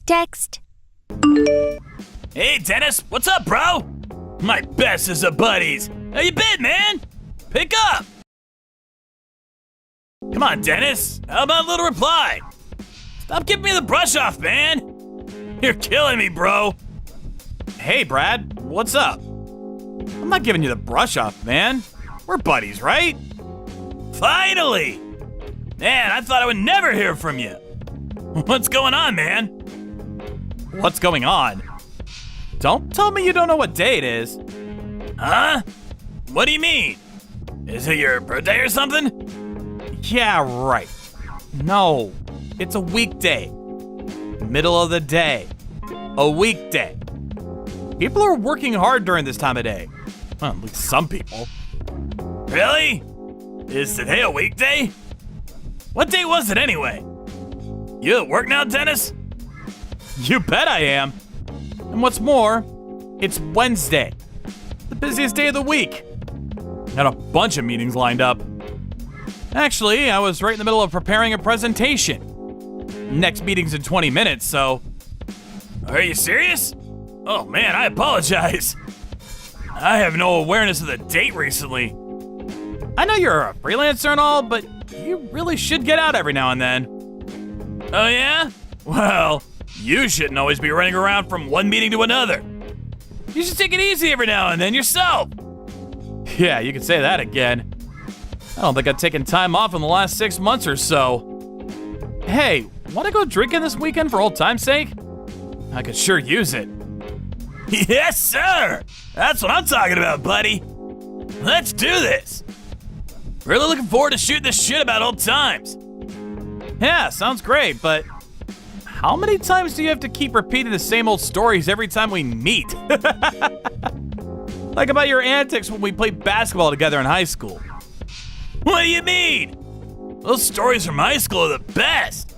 Text. Hey, Dennis, what's up, bro? My best is a buddies. How you been, man? Pick up. Come on, Dennis. How about a little reply? Stop giving me the brush off, man. You're killing me, bro. Hey, Brad, what's up? I'm not giving you the brush off, man. We're buddies, right? Finally! Man, I thought I would never hear from you. What's going on, man? What's going on? Don't tell me you don't know what day it is. Huh? What do you mean? Is it your birthday or something? Yeah, right. No, it's a weekday. Middle of the day. A weekday. People are working hard during this time of day. Well, at least some people. Really? Is today a weekday? What day was it anyway? You at work now, Dennis? You bet I am. And what's more, it's Wednesday. The busiest day of the week. Got a bunch of meetings lined up. Actually, I was right in the middle of preparing a presentation. Next meeting's in 20 minutes, so... Are you serious? Oh man, I apologize. I have no awareness of the date recently. I know you're a freelancer and all, but you really should get out every now and then. Oh yeah? Well, you shouldn't always be running around from one meeting to another. You should take it easy every now and then yourself. Yeah, you can say that again. I don't think I've taken time off in the last 6 months or so. Hey, wanna go drinking this weekend for old time's sake? I could sure use it. Yes, sir! That's what I'm talking about, buddy. Let's do this. Really looking forward to shooting this shit about old times. Yeah, sounds great, but how many times do you have to keep repeating the same old stories every time we meet? Like about your antics when we played basketball together in high school. What do you mean? Those stories from high school are the best.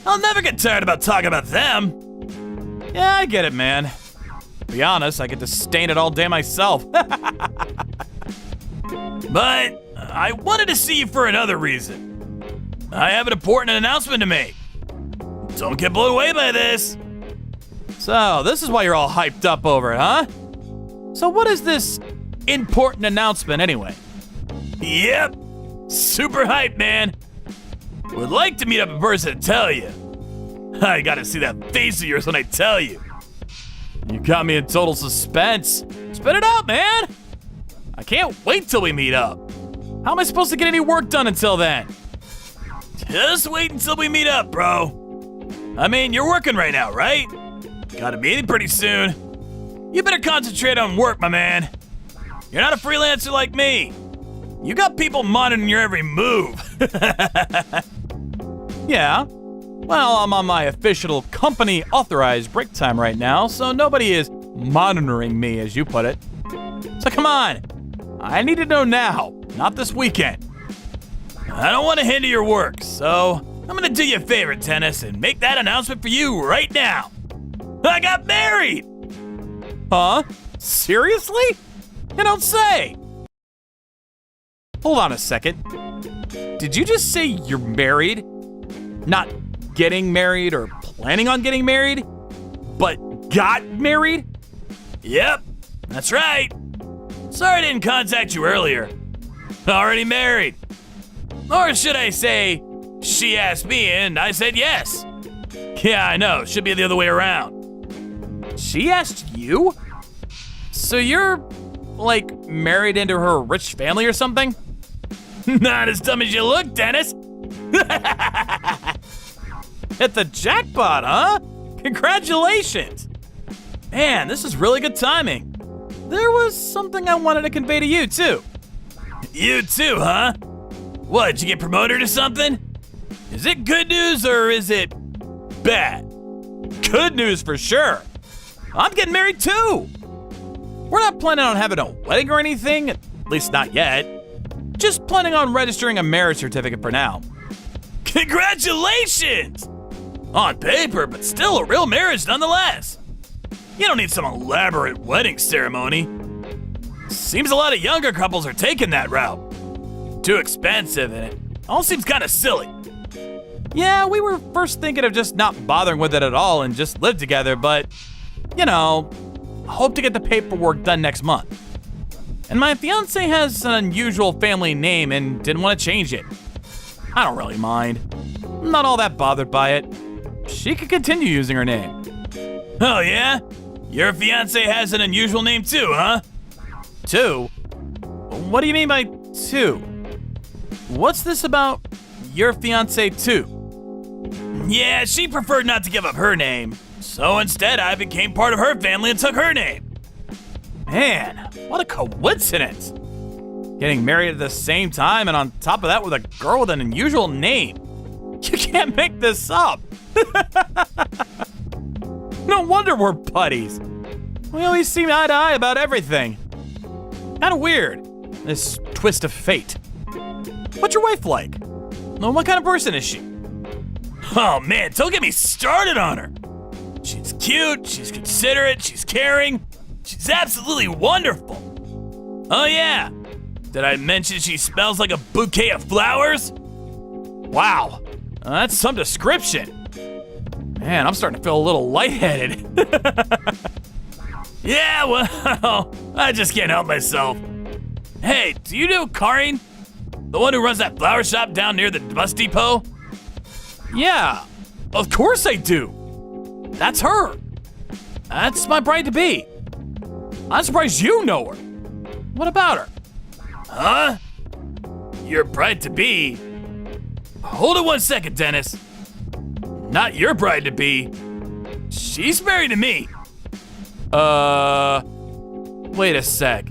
I'll never get tired about talking about them. Yeah, I get it, man. To be honest, I get to stain it all day myself. But I wanted to see you for another reason. I have an important announcement to make. Don't get blown away by this. So, this is why you're all hyped up over it, huh? So what is this important announcement anyway? Yep, super hype, man. Would like to meet up in person and tell you. I gotta see that face of yours when I tell you. You got me in total suspense. Spit it out, man. I can't wait till we meet up. How am I supposed to get any work done until then? Just wait until we meet up, bro. I mean, you're working right now, right? Got a meeting pretty soon. You better concentrate on work, my man. You're not a freelancer like me. You got people monitoring your every move. Yeah. Well, I'm on my official company authorized break time right now, so nobody is monitoring me, as you put it. So come on. I need to know now, not this weekend. I don't want to hinder your work, so I'm gonna do you a favor, Dennis, and make that announcement for you right now. I got married! Huh? Seriously? You don't say. Hold on a second. Did you just say you're married? Not getting married or planning on getting married, but got married? Yep, that's right. Sorry I didn't contact you earlier. Already married. Or should I say, she asked me and I said yes. Yeah, I know, should be the other way around. She asked you? So you're, like, married into her rich family or something? Not as dumb as you look, Dennis. Hit the jackpot, huh? Congratulations. Man, this is really good timing. There was something I wanted to convey to you, too. You too, huh? What, did you get promoted or something? Is it good news or is it bad? Good news for sure. I'm getting married too. We're not planning on having a wedding or anything, at least not yet. Just planning on registering a marriage certificate for now. Congratulations! On paper, but still a real marriage nonetheless. You don't need some elaborate wedding ceremony. Seems a lot of younger couples are taking that route. Too expensive and it all seems kind of silly. Yeah, we were first thinking of just not bothering with it at all and just live together, but, you know, hope to get the paperwork done next month. And my fiance has an unusual family name and didn't want to change it. I don't really mind. I'm not all that bothered by it. She could continue using her name. Oh, yeah? Your fiance has an unusual name too, huh? 2? What do you mean by 2? What's this about your fiance too? Yeah, she preferred not to give up her name. So instead, I became part of her family and took her name. Man, what a coincidence. Getting married at the same time and on top of that with a girl with an unusual name. You can't make this up. No wonder we're buddies. We always seem eye to eye about everything. Kinda weird, this twist of fate. What's your wife like? What kind of person is she? Oh man, don't get me started on her. She's cute, she's considerate, she's caring. She's absolutely wonderful. Oh yeah, did I mention she smells like a bouquet of flowers? Wow, that's some description. Man, I'm starting to feel a little lightheaded. Yeah, well, I just can't help myself. Hey, do you know Karin? The one who runs that flower shop down near the bus depot? Yeah, of course I do. That's her. That's my bride-to-be. I'm surprised you know her. What about her? Huh? Your bride-to-be? Hold it 1 second, Dennis. Not your bride-to-be. She's married to me. Wait a sec.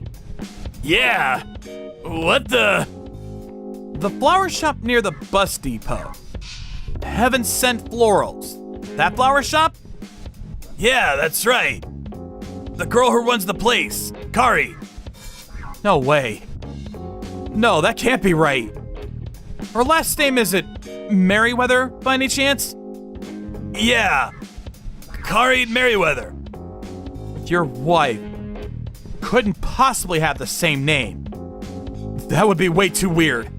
Yeah. What the? The flower shop near the bus depot. Heaven Sent Florals. That flower shop? Yeah, that's right. The girl who runs the place, Kari. No way. No, that can't be right. Her last name isn't Merriweather by any chance? Yeah. Kari Merriweather. Your wife couldn't possibly have the same name. That would be way too weird.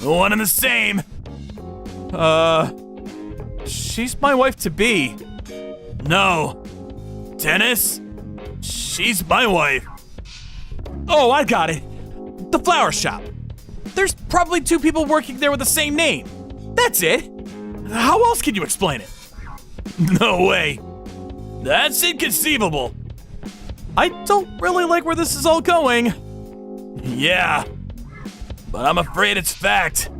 One and the same. She's my wife to be. No. Dennis? She's my wife. Oh, I got it. The flower shop. There's probably 2 people working there with the same name. That's it. How else can you explain it? No way. That's inconceivable. I don't really like where this is all going. Yeah. But I'm afraid it's fact.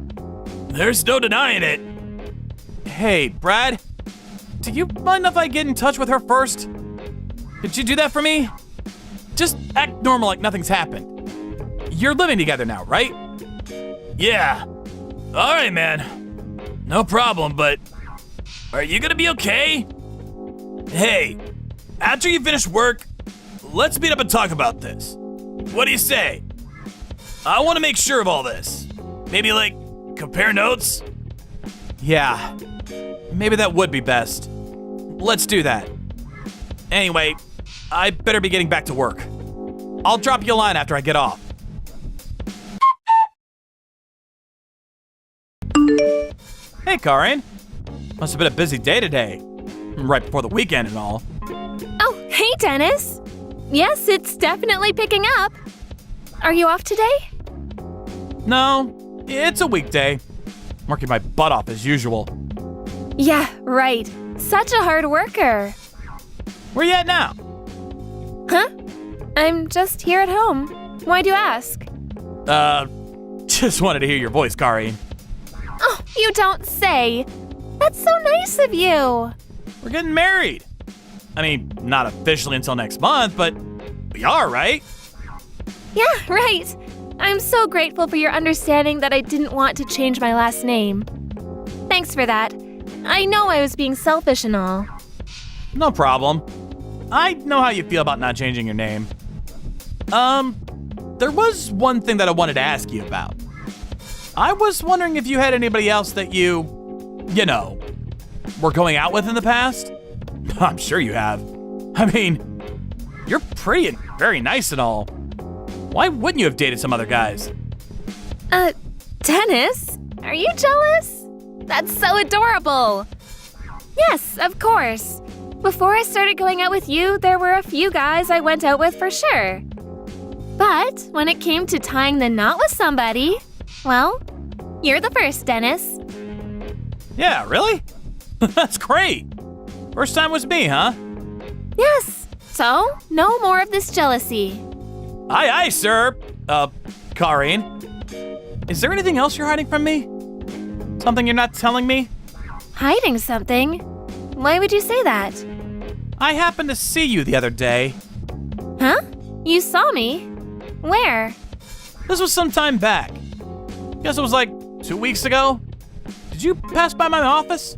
There's no denying it. Hey, Brad. Do you mind if I get in touch with her first? Could you do that for me? Just act normal like nothing's happened. You're living together now, right? Yeah. All right, man. No problem, but are you gonna be okay? Hey, after you finish work, let's meet up and talk about this. What do you say? I want to make sure of all this. Maybe like compare notes? Yeah, maybe that would be best. Let's do that. Anyway, I better be getting back to work. I'll drop you a line after I get off. Hey, Karin. Must have been a busy day today. Right before the weekend and all. Oh, hey, Dennis. Yes, it's definitely picking up. Are you off today? No, it's a weekday. Working my butt off as usual. Yeah, right. Such a hard worker. Where you at now? Huh? I'm just here at home. Why'd you ask? Just wanted to hear your voice, Karin. Oh, you don't say. That's so nice of you. We're getting married. I mean, not officially until next month, but we are, right? Yeah, right. I'm so grateful for your understanding that I didn't want to change my last name. Thanks for that. I know I was being selfish and all. No problem. I know how you feel about not changing your name. There was one thing that I wanted to ask you about. I was wondering if you had anybody else that you know, were going out with in the past? I'm sure you have. I mean, you're pretty and very nice and all. Why wouldn't you have dated some other guys? Dennis, are you jealous? That's so adorable! Yes, of course. Before I started going out with you, there were a few guys I went out with for sure. But when it came to tying the knot with somebody, well, you're the first, Dennis. Yeah, really? That's great. First time was me, huh? Yes, so no more of this jealousy. Aye, aye, sir. Karine. Is there anything else you're hiding from me? Something you're not telling me? Hiding something? Why would you say that? I happened to see you the other day. Huh? You saw me? Where? This was some time back. Guess it was like 2 weeks ago. Did you pass by my office?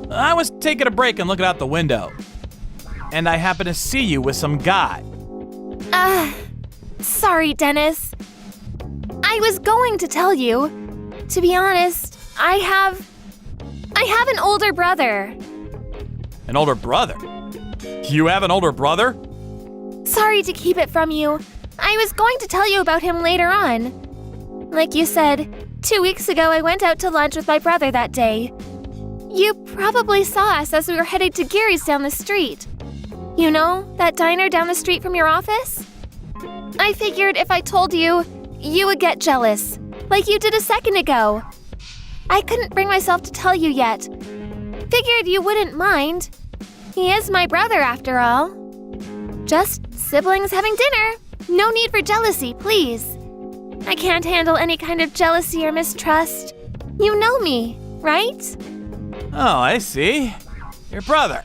I was taking a break and looking out the window. And I happened to see you with some guy. Sorry, Dennis. I was going to tell you. To be honest, I have an older brother. An older brother? You have an older brother? Sorry to keep it from you. I was going to tell you about him later on. Like you said, 2 weeks ago I went out to lunch with my brother that day. You probably saw us as we were headed to Gary's down the street. You know, that diner down the street from your office? I figured if I told you, you would get jealous, like you did a second ago. I couldn't bring myself to tell you yet. Figured you wouldn't mind. He is my brother after all. Just siblings having dinner. No need for jealousy, please. I can't handle any kind of jealousy or mistrust. You know me, right? Oh, I see. Your brother.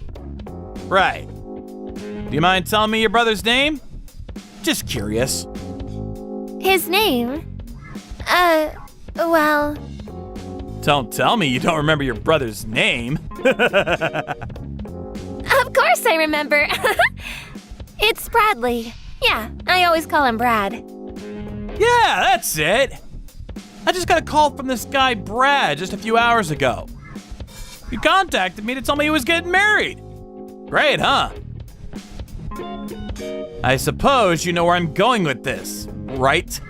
Right. Do you mind telling me your brother's name? Just curious. His name? Well... Don't tell me you don't remember your brother's name. Of course I remember. It's Bradley. Yeah, I always call him Brad. Yeah, that's it. I just got a call from this guy Brad just a few hours ago. He contacted me to tell me he was getting married. Great, huh? I suppose you know where I'm going with this, right?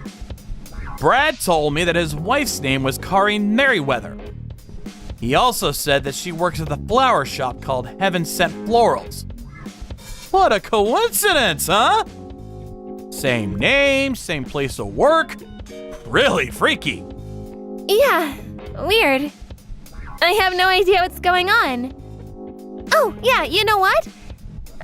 Brad told me that his wife's name was Karine Merriweather. He also said that she works at the flower shop called Heaven Sent Florals. What a coincidence, huh? Same name, same place of work. Really freaky. Yeah, weird. I have no idea what's going on. Oh, yeah, you know what?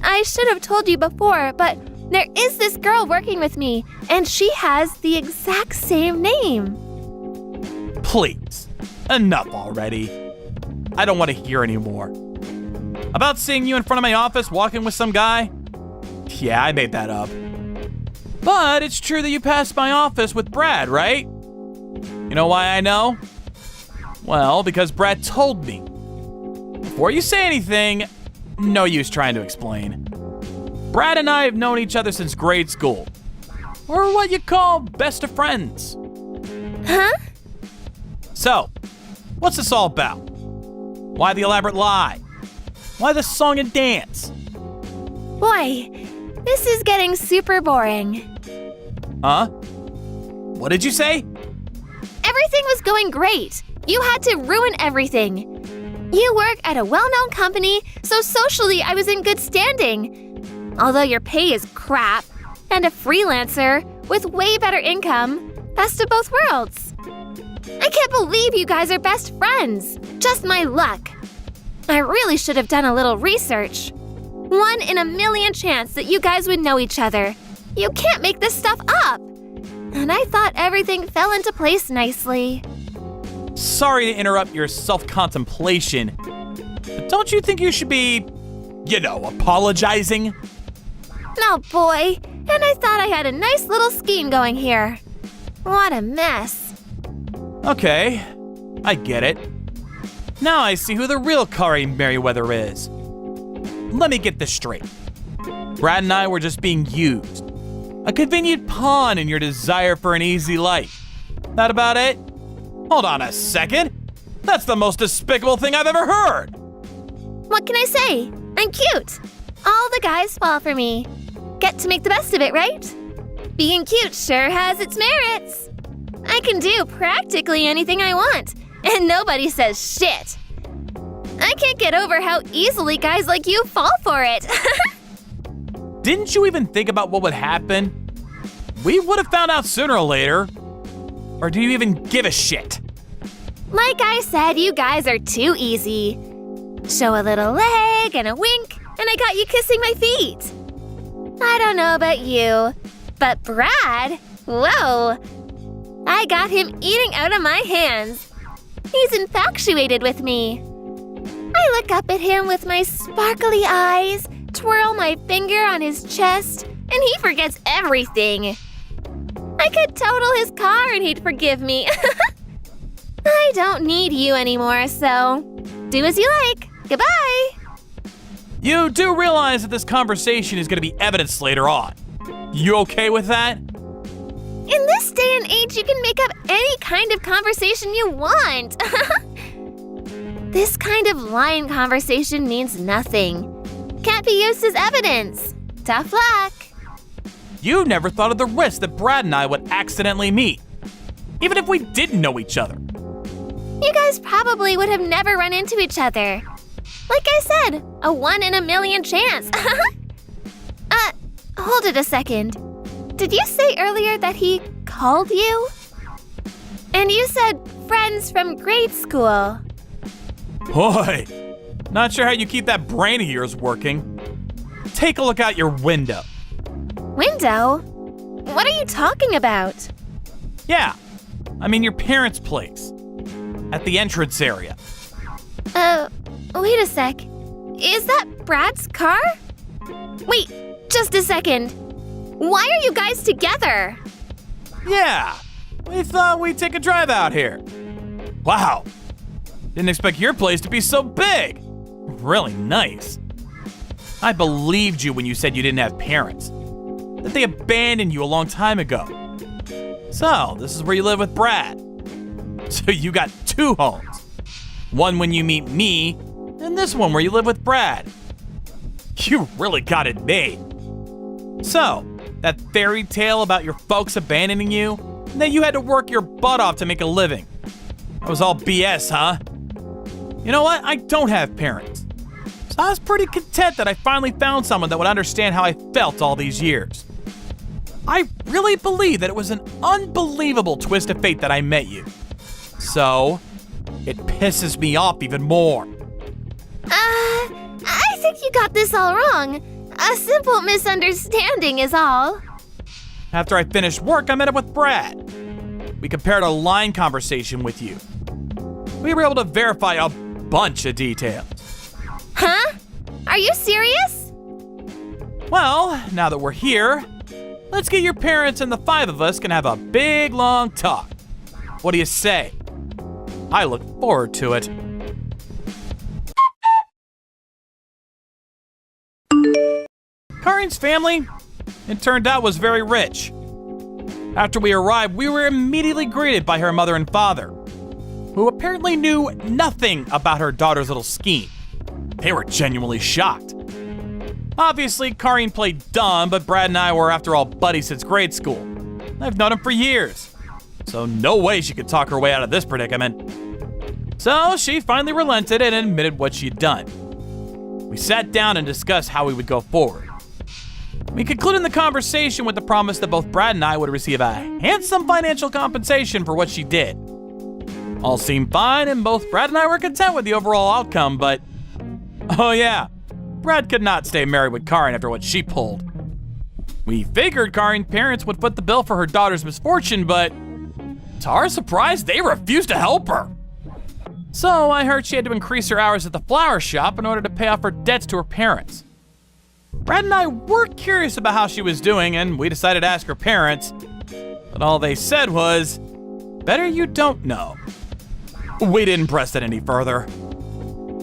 I should have told you before, but there is this girl working with me, and she has the exact same name. Please, enough already. I don't want to hear anymore. About seeing you in front of my office walking with some guy? Yeah, I made that up. But it's true that you passed my office with Brad, right? You know why I know? Well, because Brad told me. Before you say anything, no use trying to explain. Brad and I have known each other since grade school. Or what you call best of friends. Huh? So, what's this all about? Why the elaborate lie? Why the song and dance? Boy, this is getting super boring. Huh? What did you say? Everything was going great. You had to ruin everything. You work at a well-known company, so socially I was in good standing. Although your pay is crap, and a freelancer with way better income, best of both worlds. I can't believe you guys are best friends. Just my luck. I really should have done a little research. 1 in a million chance that you guys would know each other. You can't make this stuff up. And I thought everything fell into place nicely. Sorry to interrupt your self-contemplation, but don't you think you should be, apologizing? Oh boy, and I thought I had a nice little scheme going here. What a mess. Okay, I get it. Now I see who the real Karine Merriweather is. Let me get this straight. Brad and I were just being used. A convenient pawn in your desire for an easy life. That about it? Hold on a second. That's the most despicable thing I've ever heard. What can I say? I'm cute. All the guys fall for me. Get to make the best of it, right? Being cute sure has its merits. I can do practically anything I want, and nobody says shit. I can't get over how easily guys like you fall for it. Didn't you even think about what would happen? We would have found out sooner or later. Or do you even give a shit? Like I said, you guys are too easy. Show a little leg and a wink, and I got you kissing my feet. I don't know about you, but Brad, whoa. I got him eating out of my hands. He's infatuated with me. I look up at him with my sparkly eyes, twirl my finger on his chest, and he forgets everything. I could total his car and he'd forgive me. I don't need you anymore, so do as you like. Goodbye. You do realize that this conversation is going to be evidence later on. You okay with that? In this day and age, you can make up any kind of conversation you want. This kind of line conversation means nothing. Can't be used as evidence. Tough luck. You never thought of the risk that Brad and I would accidentally meet, even if we didn't know each other. You guys probably would have never run into each other. Like I said, a 1 in a million chance. Hold it a second. Did you say earlier that he called you? And you said friends from grade school. Boy, not sure how you keep that brain of yours working. Take a look out your window. Window? What are you talking about? Yeah, I mean your parents' place. At the entrance area. Wait a sec. Is that Brad's car? Wait, just a second. Why are you guys together? Yeah, we thought we'd take a drive out here. Wow, didn't expect your place to be so big. Really nice. I believed you when you said you didn't have parents, that they abandoned you a long time ago. So, this is where you live with Brad. So you got 2 homes. One when you meet me, and this one where you live with Brad. You really got it made. So, that fairy tale about your folks abandoning you, and that you had to work your butt off to make a living. That was all BS, huh? You know what? I don't have parents. So I was pretty content that I finally found someone that would understand how I felt all these years. I really believe that it was an unbelievable twist of fate that I met you. So, it pisses me off even more. I think you got this all wrong. A simple misunderstanding is all. After I finished work, I met up with Brad. We compared a line conversation with you. We were able to verify a bunch of details. Huh? Are you serious? Well, now that we're here, let's get your parents and the 5 of us can have a big, long talk. What do you say? I look forward to it. Karin's family, it turned out, was very rich. After we arrived, we were immediately greeted by her mother and father, who apparently knew nothing about her daughter's little scheme. They were genuinely shocked. Obviously, Karin played dumb, but Brad and I were, after all, buddies since grade school. I've known him for years, so no way she could talk her way out of this predicament. So she finally relented and admitted what she'd done. We sat down and discussed how we would go forward. We concluded the conversation with the promise that both Brad and I would receive a handsome financial compensation for what she did. All seemed fine, and both Brad and I were content with the overall outcome, but oh yeah, Brad could not stay married with Karin after what she pulled. We figured Karin's parents would foot the bill for her daughter's misfortune, but to our surprise, they refused to help her. So I heard she had to increase her hours at the flower shop in order to pay off her debts to her parents. Brad and I were curious about how she was doing, and we decided to ask her parents, but all they said was, "Better you don't know." We didn't press it any further.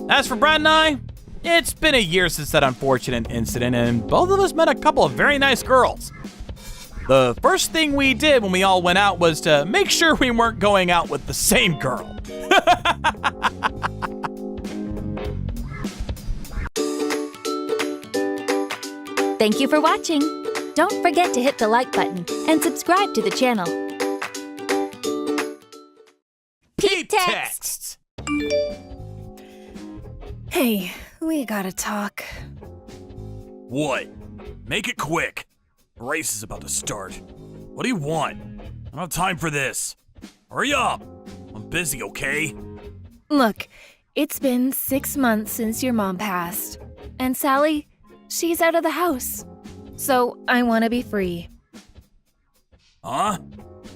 As for Brad and I, it's been a year since that unfortunate incident, and both of us met a couple of very nice girls. The first thing we did when we all went out was to make sure we weren't going out with the same girl. Thank you for watching. Don't forget to hit the like button and subscribe to the channel. Peep texts. Hey, we gotta talk. What? Make it quick. The race is about to start. What do you want? I don't have time for this. Hurry up. I'm busy, okay? Look, it's been 6 months since your mom passed. And Sally, she's out of the house. So I want to be free. Huh?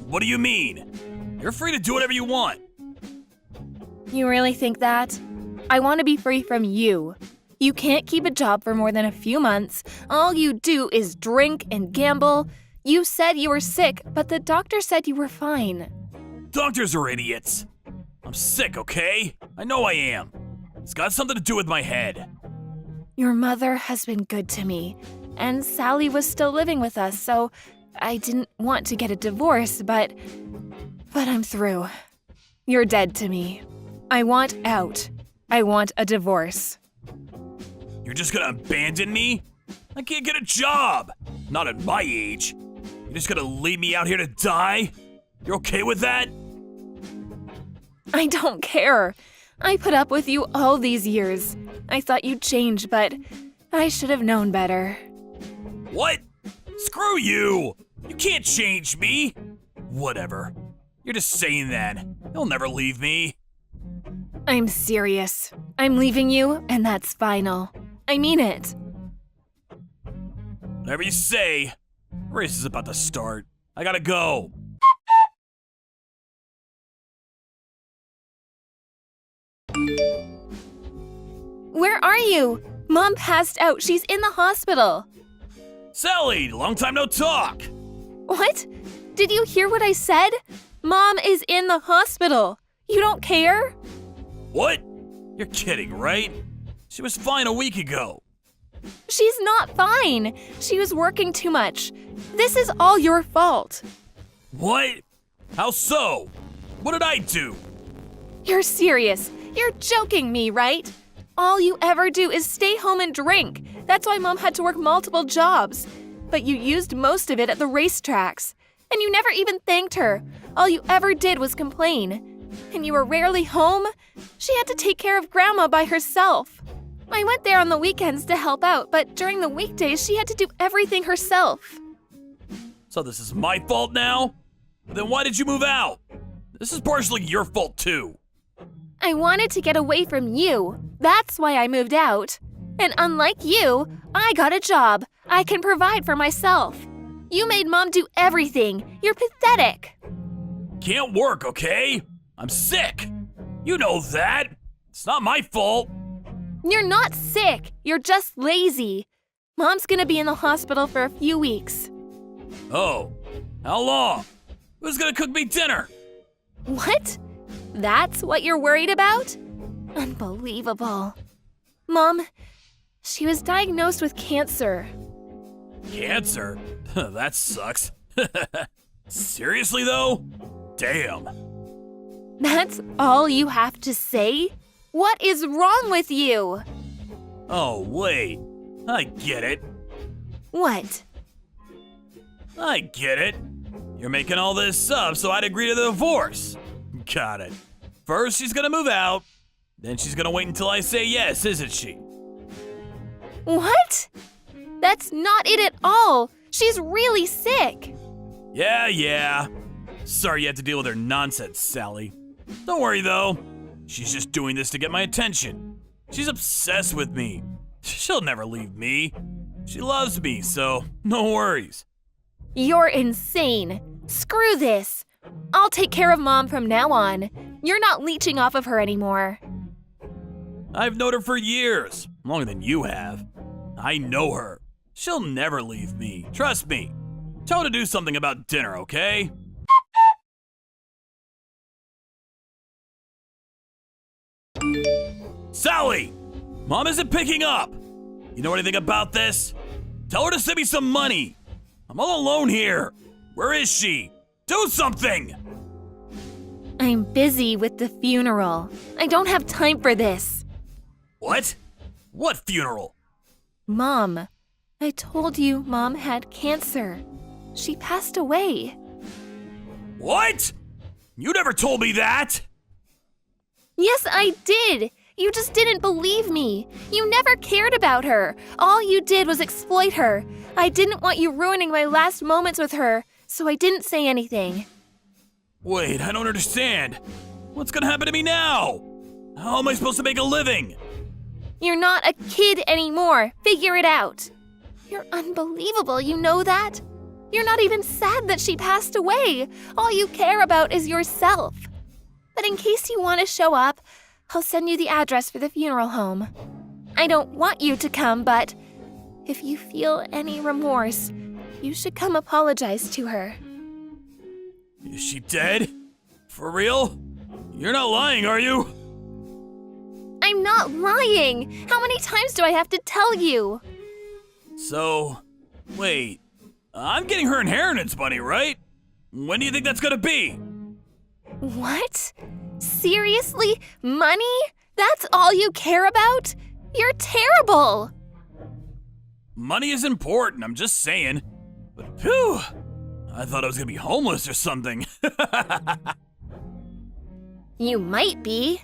What do you mean? You're free to do whatever you want. You really think that? I want to be free from you. You can't keep a job for more than a few months. All you do is drink and gamble. You said you were sick, but the doctor said you were fine. Doctors are idiots. I'm sick, okay? I know I am. It's got something to do with my head. Your mother has been good to me, and Sally was still living with us, so I didn't want to get a divorce, but I'm through. You're dead to me. I want out. I want a divorce. You're just gonna abandon me? I can't get a job. Not at my age. You're just gonna leave me out here to die? You're okay with that? I don't care. I put up with you all these years. I thought you'd change, but I should have known better. What? Screw you! You can't change me! Whatever. You're just saying that. You'll never leave me. I'm serious. I'm leaving you, and that's final. I mean it. Whatever you say. Race is about to start. I gotta go. Where are you? Mom passed out. She's in the hospital. Sally, long time no talk. What? Did you hear what I said? Mom is in the hospital. You don't care? What? You're kidding, right? She was fine a week ago. She's not fine. She was working too much. This is all your fault. What? How so? What did I do? You're serious. You're joking me, right? All you ever do is stay home and drink. That's why Mom had to work multiple jobs. But you used most of it at the racetracks. And you never even thanked her. All you ever did was complain. And you were rarely home. She had to take care of Grandma by herself. I went there on the weekends to help out, but during the weekdays, she had to do everything herself. So this is my fault now? Then why did you move out? This is partially your fault too. I wanted to get away from you. That's why I moved out. And unlike you, I got a job. I can provide for myself. You made Mom do everything. You're pathetic. Can't work, okay? I'm sick. You know that. It's not my fault. You're not sick. You're just lazy. Mom's gonna be in the hospital for a few weeks. Oh, how long? Who's gonna cook me dinner? What? That's what you're worried about? Unbelievable. Mom, she was diagnosed with cancer. Cancer? That sucks. Seriously though? Damn. That's all you have to say? What is wrong with you? Oh, wait. I get it. What? I get it. You're making all this up so I'd agree to the divorce. Got it. First, she's gonna move out. Then she's gonna wait until I say yes, isn't she? What? That's not it at all. She's really sick. Yeah. Sorry you had to deal with her nonsense, Sally. Don't worry, though. She's just doing this to get my attention. She's obsessed with me. She'll never leave me. She loves me, so no worries. You're insane. Screw this. I'll take care of Mom from now on. You're not leeching off of her anymore. I've known her for years, longer than you have. I know her. She'll never leave me. Trust me. Tell her to do something about dinner, okay? Sally! Mom isn't picking up! You know anything about this? Tell her to send me some money! I'm all alone here! Where is she? Do something! I'm busy with the funeral. I don't have time for this. What? What funeral? Mom, I told you Mom had cancer. She passed away. What? You never told me that! Yes, I did. You just didn't believe me. You never cared about her. All you did was exploit her. I didn't want you ruining my last moments with her, so I didn't say anything. Wait, I don't understand. What's gonna happen to me now? How am I supposed to make a living? You're not a kid anymore. Figure it out. You're unbelievable, you know that? You're not even sad that she passed away. All you care about is yourself. But in case you want to show up, I'll send you the address for the funeral home. I don't want you to come, but if you feel any remorse, you should come apologize to her. Is she dead? For real? You're not lying, are you? I'm not lying. How many times do I have to tell you? So, wait. I'm getting her inheritance money, right? When do you think that's gonna be? What? Seriously? Money? That's all you care about? You're terrible! Money is important, I'm just saying. But phew, I thought I was gonna be homeless or something. You might be.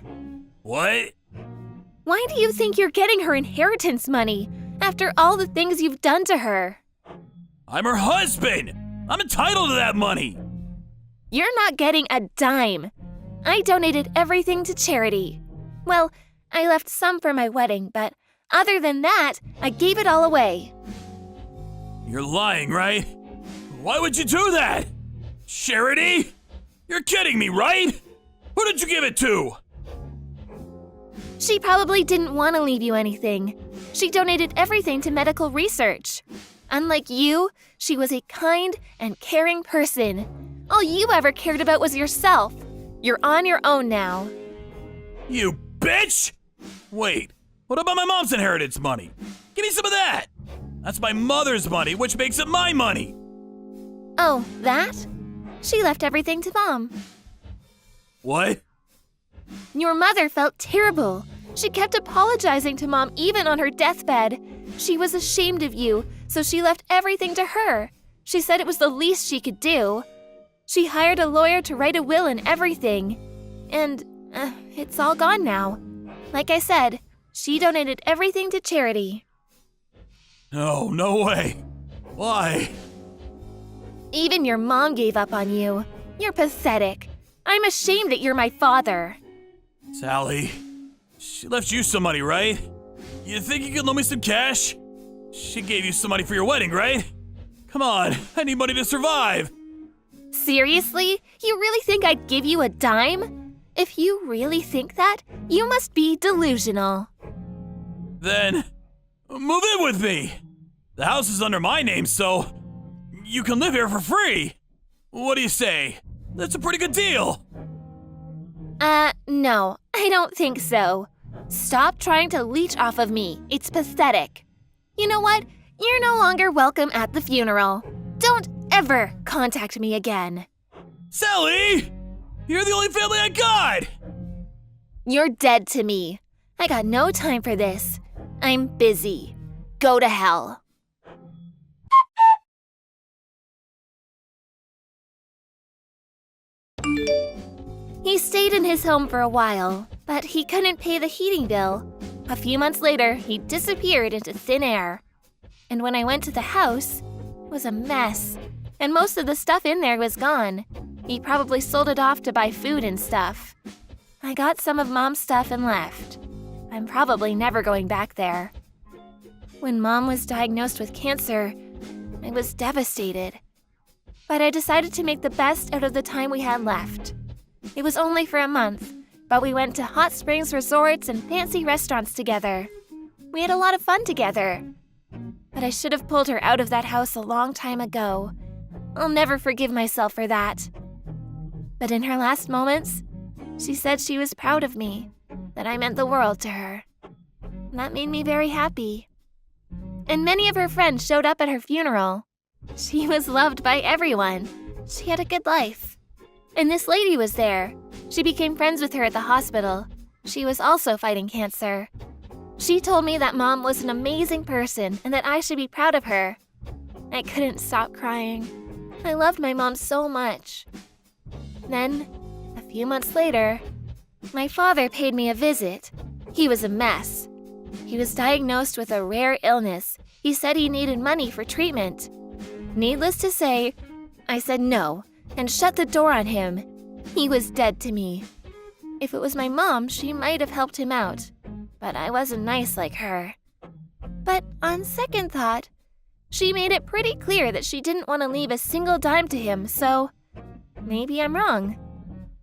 What? Why do you think you're getting her inheritance money after all the things you've done to her? I'm her husband! I'm entitled to that money! You're not getting a dime. I donated everything to charity. Well, I left some for my wedding, but other than that, I gave it all away. You're lying, right? Why would you do that? Charity? You're kidding me, right? Who did you give it to? She probably didn't want to leave you anything. She donated everything to medical research. Unlike you, she was a kind and caring person. All you ever cared about was yourself. You're on your own now. You bitch! Wait, what about my mom's inheritance money? Give me some of that! That's my mother's money, which makes it my money! Oh, that? She left everything to Mom. What? Your mother felt terrible. She kept apologizing to Mom even on her deathbed. She was ashamed of you, so she left everything to her. She said it was the least she could do. She hired a lawyer to write a will and everything. And it's all gone now. Like I said, she donated everything to charity. Oh, no way. Why? Even your mom gave up on you. You're pathetic. I'm ashamed that you're my father. Sally, she left you some money, right? You think you could loan me some cash? She gave you some money for your wedding, right? Come on, I need money to survive. Seriously? You really think I'd give you a dime? If you really think that, you must be delusional. Then, move in with me. The house is under my name, so you can live here for free. What do you say? That's a pretty good deal. No, I don't think so. Stop trying to leech off of me. It's pathetic. You know what? You're no longer welcome at the funeral. Don't ever contact me again. Sally! You're the only family I got! You're dead to me. I got no time for this. I'm busy. Go to hell. He stayed in his home for a while, but he couldn't pay the heating bill. A few months later, he disappeared into thin air. And when I went to the house, it was a mess, and most of the stuff in there was gone. He probably sold it off to buy food and stuff. I got some of Mom's stuff and left. I'm probably never going back there. When Mom was diagnosed with cancer, I was devastated. But I decided to make the best out of the time we had left. It was only for a month, but we went to hot springs resorts and fancy restaurants together. We had a lot of fun together. But I should have pulled her out of that house a long time ago. I'll never forgive myself for that. But in her last moments, she said she was proud of me, that I meant the world to her. That made me very happy. And many of her friends showed up at her funeral. She was loved by everyone. She had a good life. And this lady was there. She became friends with her at the hospital. She was also fighting cancer. She told me that Mom was an amazing person and that I should be proud of her. I couldn't stop crying. I loved my mom so much. Then, a few months later, My father paid me a visit. He was a mess. He was diagnosed with a rare illness. He said he needed money for treatment. Needless to say, I said no and shut the door on him. He was dead to me. If it was my mom, she might have helped him out, but I wasn't nice like her. But on second thought, she made it pretty clear that she didn't want to leave a single dime to him, so maybe I'm wrong.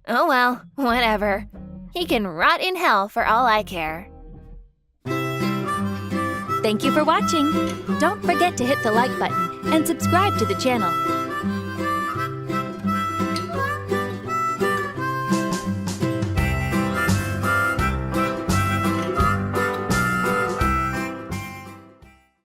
Oh well, whatever. He can rot in hell for all I care. Thank you for watching. Don't forget to hit the like button and subscribe to the channel.